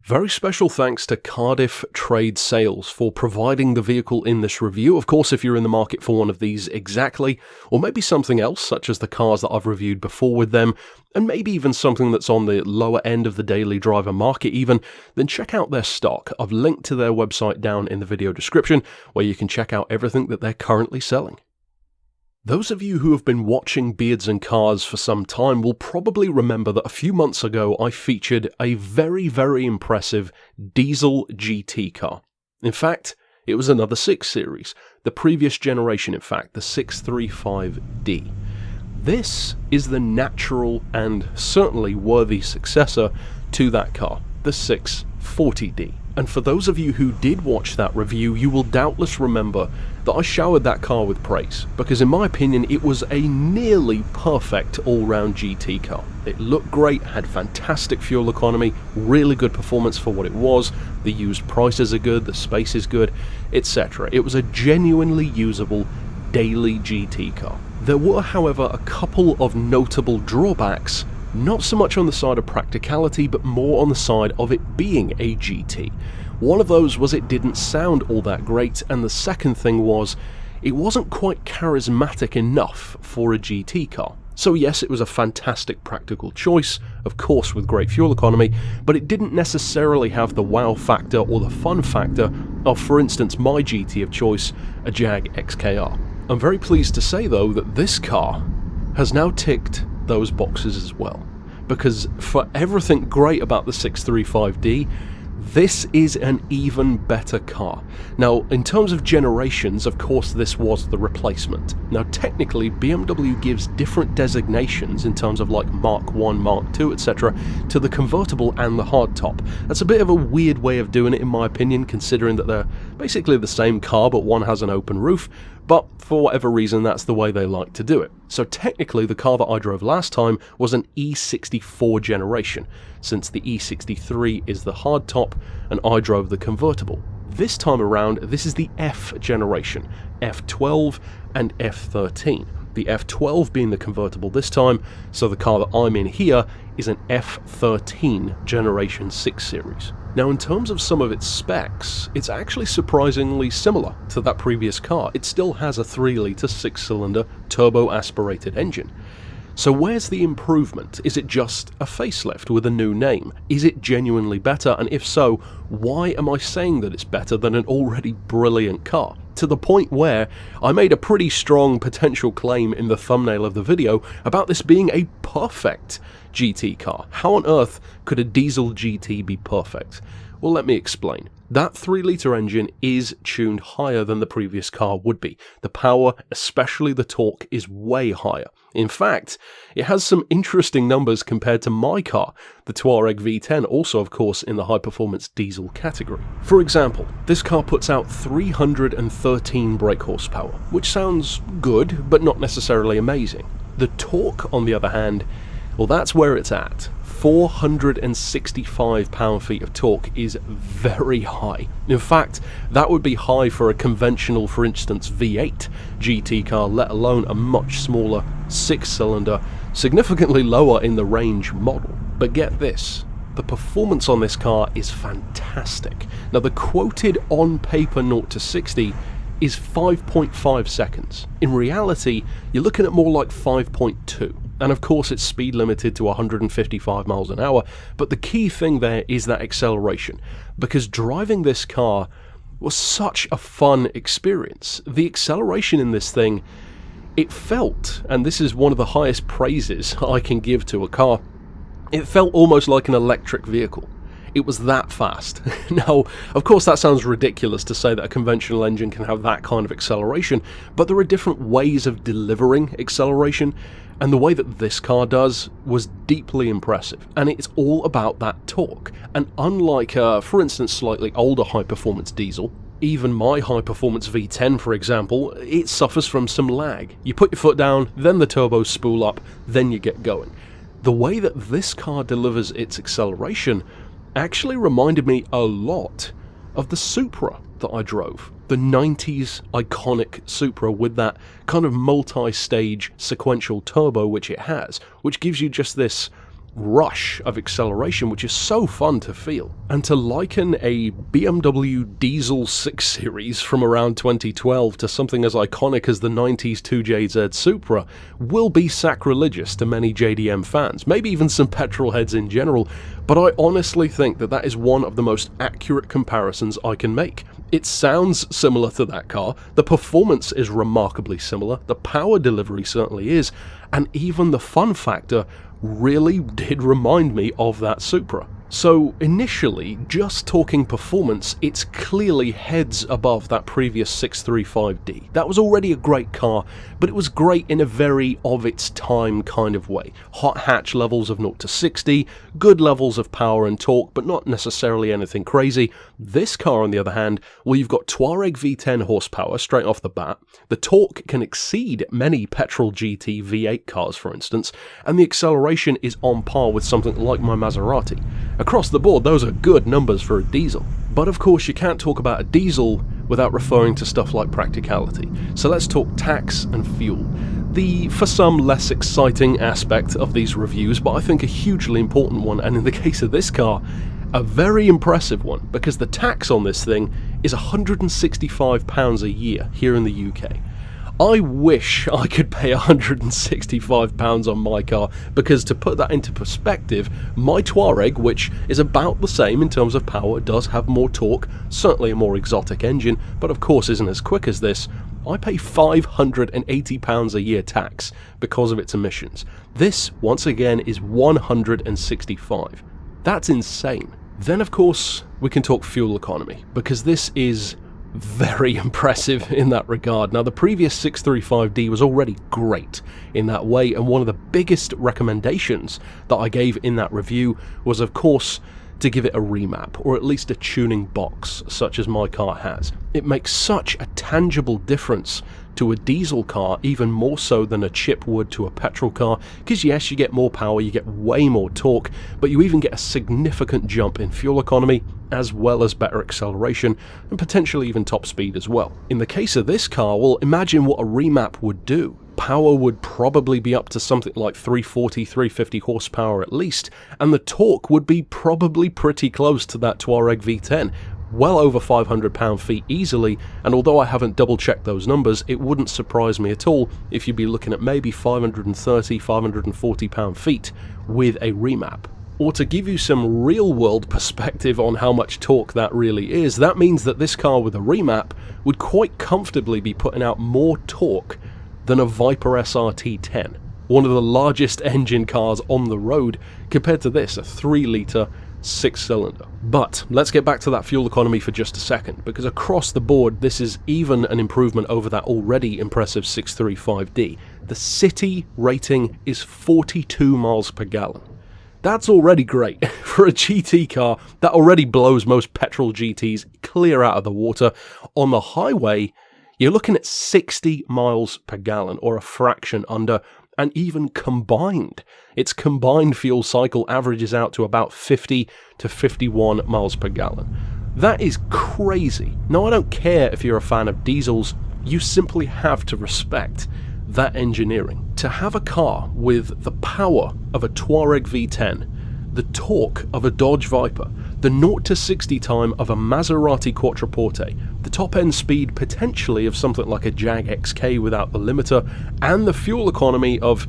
Very special thanks to Cardiff Trade Sales for providing the vehicle in this review. Of course, if you're in the market for one of these exactly, or maybe something else, such as the cars that I've reviewed before with them, and maybe even something that's on the lower end of the daily driver market even, then check out their stock. I've linked to their website down in the video description, where you can check out everything that they're currently selling. Those of you who have been watching Beards and Cars for some time will probably remember that a few months ago I featured a very, very impressive diesel GT car. In fact, it was another 6 Series, the previous generation in fact, the 635D. This is the natural and certainly worthy successor to that car, the 640D. And for those of you who did watch that review, you will doubtless remember that I showered that car with praise, because in my opinion it was a nearly perfect all-round GT car. It looked great, had fantastic fuel economy, really good performance for what it was, the used prices are good, the space is good, etc. It was a genuinely usable daily GT car. There were, however, a couple of notable drawbacks, not so much on the side of practicality, but more on the side of it being a GT. One of those was it didn't sound all that great, and the second thing was it wasn't quite charismatic enough for a GT car. So yes, it was a fantastic practical choice, of course with great fuel economy, but it didn't necessarily have the wow factor or the fun factor of, for instance, my GT of choice, a Jag XKR. I'm very pleased to say though that this car has now ticked those boxes as well, because for everything great about the 635D, this is an even better car. Now, in terms of generations, of course this was the replacement. Now technically BMW gives different designations in terms of like Mark 1, Mark 2, etc. to the convertible and the hardtop. That's a bit of a weird way of doing it in my opinion, considering that they're basically the same car but one has an open roof, but for whatever reason that's the way they like to do it. So technically the car that I drove last time was an E64 generation, since the E63 is the hardtop and I drove the convertible. This time around, this is the F generation, F12 and F13. The F12 being the convertible this time, so the car that I'm in here is an F13 Generation 6 Series. Now in terms of some of its specs, it's actually surprisingly similar to that previous car. It still has a 3-litre 6-cylinder turbo-aspirated engine. So where's the improvement? Is it just a facelift with a new name? Is it genuinely better? And if so, why am I saying that it's better than an already brilliant car? To the point where I made a pretty strong potential claim in the thumbnail of the video about this being a perfect GT car. How on earth could a diesel GT be perfect? Well, let me explain. That 3-litre engine is tuned higher than the previous car would be. The power, especially the torque, is way higher. In fact, it has some interesting numbers compared to my car, the Touareg V10, also of course in the high-performance diesel category. For example, this car puts out 313 brake horsepower, which sounds good, but not necessarily amazing. The torque, on the other hand, well, that's where it's at. 465 pound-feet of torque is very high. In fact, that would be high for a conventional, for instance, V8 GT car, let alone a much smaller 6-cylinder, significantly lower in the range model. But get this, the performance on this car is fantastic. Now, the quoted on-paper 0 to 60 is 5.5 seconds. In reality, you're looking at more like 5.2. And of course it's speed limited to 155 miles an hour, but the key thing there is that acceleration, because driving this car was such a fun experience. The acceleration in this thing, it felt, and this is one of the highest praises I can give to a car, it felt almost like an electric vehicle. It was that fast. Now, of course that sounds ridiculous to say that a conventional engine can have that kind of acceleration, but there are different ways of delivering acceleration, and the way that this car does was deeply impressive, and it's all about that torque. And unlike, for instance, slightly older high-performance diesel, even my high-performance V10, for example, it suffers from some lag. You put your foot down, then the turbos spool up, then you get going. The way that this car delivers its acceleration actually reminded me a lot of the Supra that I drove. The 90s iconic Supra with that kind of multi-stage sequential turbo which it has, which gives you just this rush of acceleration, which is so fun to feel. And to liken a BMW diesel 6 Series from around 2012 to something as iconic as the 90s 2JZ Supra will be sacrilegious to many JDM fans, maybe even some petrol heads in general, but I honestly think that that is one of the most accurate comparisons I can make. It sounds similar to that car, the performance is remarkably similar, the power delivery certainly is, and even the fun factor really did remind me of that Supra. So initially, just talking performance, it's clearly heads above that previous 635D. That was already a great car, but it was great in a very of its time kind of way. Hot hatch levels of 0 to 60, good levels of power and torque, but not necessarily anything crazy. This car, on the other hand, well, you've got Touareg V10 horsepower straight off the bat. The torque can exceed many petrol GT V8 cars, for instance, and the acceleration is on par with something like my Maserati. Across the board, those are good numbers for a diesel. But of course, you can't talk about a diesel without referring to stuff like practicality. So let's talk tax and fuel. The, for some, less exciting aspect of these reviews, but I think a hugely important one, and in the case of this car, a very impressive one, because the tax on this thing is £165 a year here in the UK. I wish I could pay £165 on my car, because to put that into perspective, my Touareg, which is about the same in terms of power, does have more torque, certainly a more exotic engine, but of course isn't as quick as this. I pay £580 a year tax because of its emissions. This, once again, is £165. That's insane. Then of course we can talk fuel economy, because this is very impressive in that regard. Now, the previous 635D was already great in that way, and one of the biggest recommendations that I gave in that review was, of course, to give it a remap, or at least a tuning box, such as my car has. It makes such a tangible difference to a diesel car, even more so than a chip would to a petrol car, because yes, you get more power, you get way more torque, but you even get a significant jump in fuel economy, as well as better acceleration, and potentially even top speed as well. In the case of this car, well, imagine what a remap would do. Power would probably be up to something like 340, 350 horsepower at least, and the torque would be probably pretty close to that Touareg V10, well over 500 pound-feet easily, and although I haven't double-checked those numbers, it wouldn't surprise me at all if you'd be looking at maybe 530, 540 pound-feet with a remap. Or to give you some real-world perspective on how much torque that really is, that means that this car with a remap would quite comfortably be putting out more torque than a Viper SRT10, one of the largest engine cars on the road, compared to this, a 3-litre 6-cylinder. But let's get back to that fuel economy for just a second, because across the board this is even an improvement over that already impressive 635D. The city rating is 42 miles per gallon. That's already great. For a GT car, that already blows most petrol GTs clear out of the water. On the highway, you're looking at 60 miles per gallon, or a fraction under, and even combined, its combined fuel cycle averages out to about 50 to 51 miles per gallon. That is crazy. Now, I don't care if you're a fan of diesels, you simply have to respect that engineering. To have a car with the power of a Touareg V10, the torque of a Dodge Viper, the 0 to 60 time of a Maserati Quattroporte, the top end speed potentially of something like a Jag XK without the limiter, and the fuel economy of,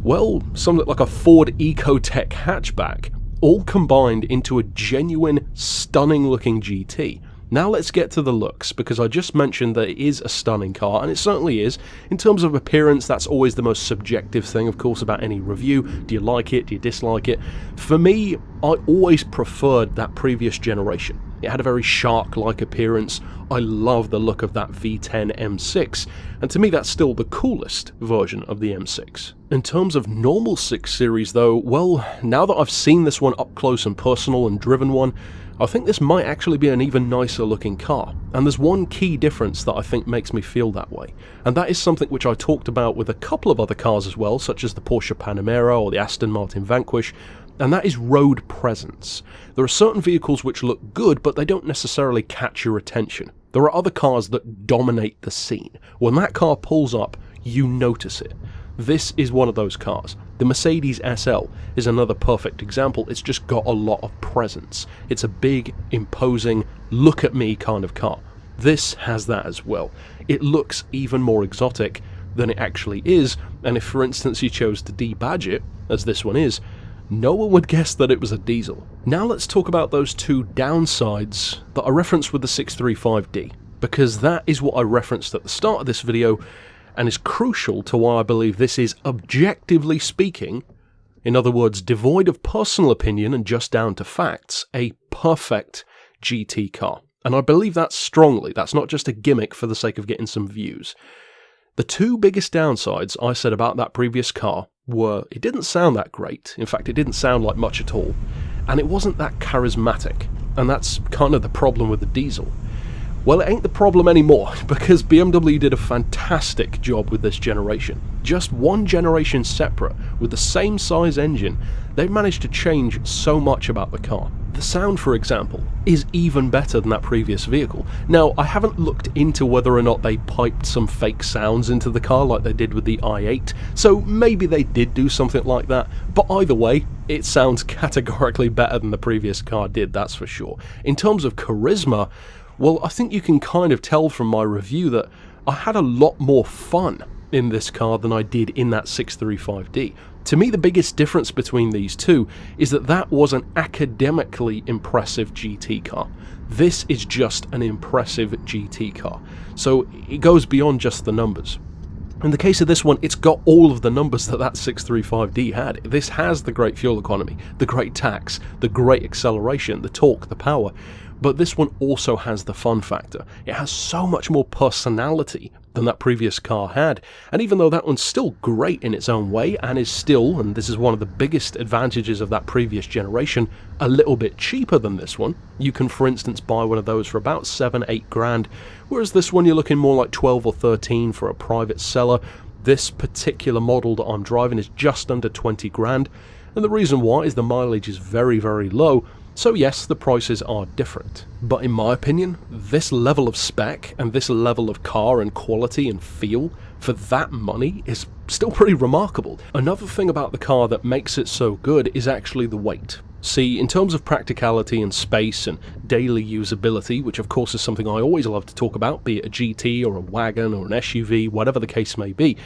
well, something like a Ford Ecotec hatchback, all combined into a genuine, stunning looking GT. Now let's get to the looks, because I just mentioned that it is a stunning car, and it certainly is. In terms of appearance, that's always the most subjective thing, of course, about any review. Do you like it? Do you dislike it? For me, I always preferred that previous generation. It had a very shark-like appearance. I love the look of that V10 M6, and to me that's still the coolest version of the M6. In terms of normal 6 Series though, well, now that I've seen this one up close and personal and driven one, I think this might actually be an even nicer looking car, and there's one key difference that I think makes me feel that way, and that is something which I talked about with a couple of other cars as well, such as the Porsche Panamera or the Aston Martin Vanquish, and that is road presence. There are certain vehicles which look good, but they don't necessarily catch your attention. There are other cars that dominate the scene. When that car pulls up, you notice it. This is one of those cars. The Mercedes SL is another perfect example. It's just got a lot of presence. It's a big, imposing, look at me kind of car. This has that as well. It looks even more exotic than it actually is, and if for instance you chose to debadge it, as this one is, no one would guess that it was a diesel. Now let's talk about those two downsides that I referenced with the 635D, because that is what I referenced at the start of this video, and is crucial to why I believe this is, objectively speaking, in other words, devoid of personal opinion and just down to facts, a perfect GT car. And I believe that strongly. That's not just a gimmick for the sake of getting some views. The two biggest downsides I said about that previous car were it didn't sound that great. In fact, it didn't sound like much at all. And it wasn't that charismatic. And that's kind of the problem with the diesel. Well, it ain't the problem anymore, because BMW did a fantastic job with this generation. Just one generation separate, with the same size engine, they've managed to change so much about the car. The sound, for example, is even better than that previous vehicle. Now, I haven't looked into whether or not they piped some fake sounds into the car like they did with the i8, so maybe they did do something like that, but either way, it sounds categorically better than the previous car did, that's for sure. In terms of charisma, well, I think you can kind of tell from my review that I had a lot more fun in this car than I did in that 635D. To me, the biggest difference between these two is that that was an academically impressive GT car. This is just an impressive GT car. So it goes beyond just the numbers. In the case of this one, it's got all of the numbers that 635D had. This has the great fuel economy, the great tax, the great acceleration, the torque, the power. But this one also has the fun factor. It has so much more personality than that previous car had, and even though that one's still great in its own way and is still, and this is one of the biggest advantages of that previous generation, a little bit cheaper than this one. You can for instance buy one of those for about 7-8 grand, whereas this one you're looking more like 12 or 13 for a private seller. This particular model that I'm driving is just under 20 grand, and the reason why is the mileage is very, very low. So yes, the prices are different, but in my opinion, this level of spec and this level of car and quality and feel for that money is still pretty remarkable. Another thing about the car that makes it so good is actually the weight. See, in terms of practicality and space and daily usability, which of course is something I always love to talk about, be it a GT or a wagon or an SUV, whatever the case may be,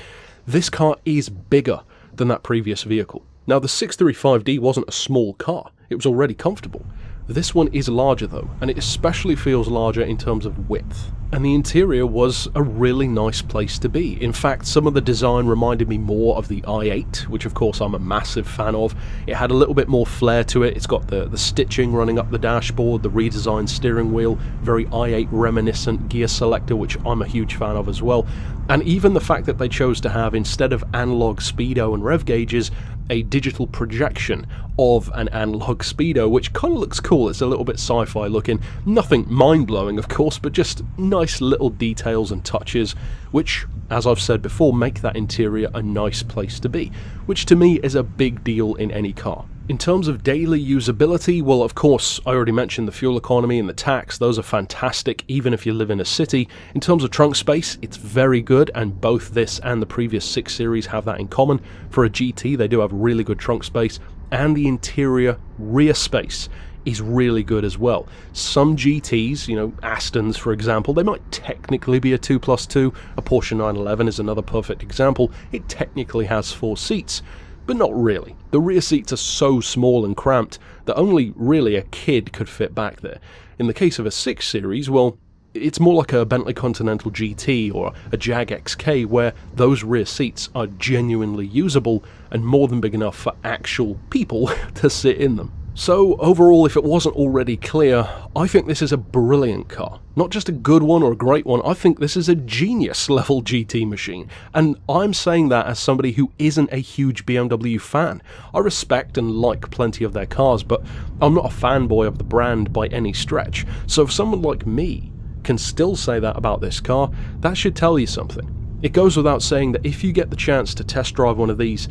this car is bigger than that previous vehicle. Now, the 635D wasn't a small car. It was already comfortable. This one is larger though, and it especially feels larger in terms of width. And the interior was a really nice place to be. In fact, some of the design reminded me more of the i8, which of course I'm a massive fan of. It had a little bit more flair to it. It's got the stitching running up the dashboard, the redesigned steering wheel, very i8 reminiscent gear selector, which I'm a huge fan of as well. And even the fact that they chose to have, instead of analog speedo and rev gauges, a digital projection of an analog speedo, which kind of looks cool. It's a little bit sci-fi looking. Nothing mind-blowing, of course, but just nice little details and touches, which, as I've said before, make that interior a nice place to be, which to me is a big deal in any car. In terms of daily usability, well, of course, I already mentioned the fuel economy and the tax. Those are fantastic, even if you live in a city. In terms of trunk space, it's very good, and both this and the previous 6 Series have that in common. For a GT, they do have really good trunk space, and the interior rear space is really good as well. Some GTs, Astons for example, they might technically be a 2+2. A Porsche 911 is another perfect example. It technically has 4 seats. But not really. The rear seats are so small and cramped that only really a kid could fit back there. In the case of a 6 Series, well, it's more like a Bentley Continental GT or a Jag XK, where those rear seats are genuinely usable and more than big enough for actual people to sit in them. So overall, if it wasn't already clear, I think this is a brilliant car. Not just a good one or a great one, I think this is a genius level GT machine. And I'm saying that as somebody who isn't a huge BMW fan. I respect and like plenty of their cars, but I'm not a fanboy of the brand by any stretch. So if someone like me can still say that about this car, that should tell you something. It goes without saying that if you get the chance to test drive one of these,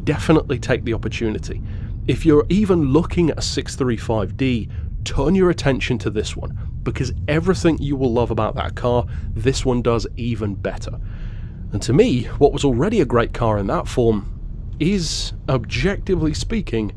definitely take the opportunity. If you're even looking at a 635D, turn your attention to this one, because everything you will love about that car, this one does even better. And to me, what was already a great car in that form is, objectively speaking,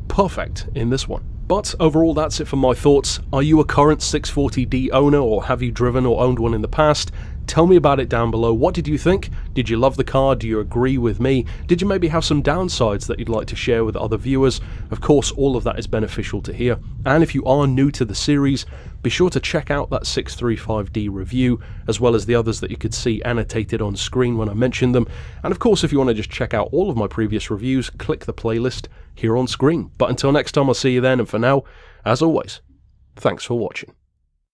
perfect in this one. But overall, that's it for my thoughts. Are you a current 640D owner, or have you driven or owned one in the past? Tell me about it down below. What did you think? Did you love the car? Do you agree with me? Did you maybe have some downsides that you'd like to share with other viewers? Of course, all of that is beneficial to hear. And if you are new to the series, be sure to check out that 635D review, as well as the others that you could see annotated on screen when I mentioned them. And of course, if you want to just check out all of my previous reviews, click the playlist here on screen. But until next time, I'll see you then, and for now, as always, thanks for watching.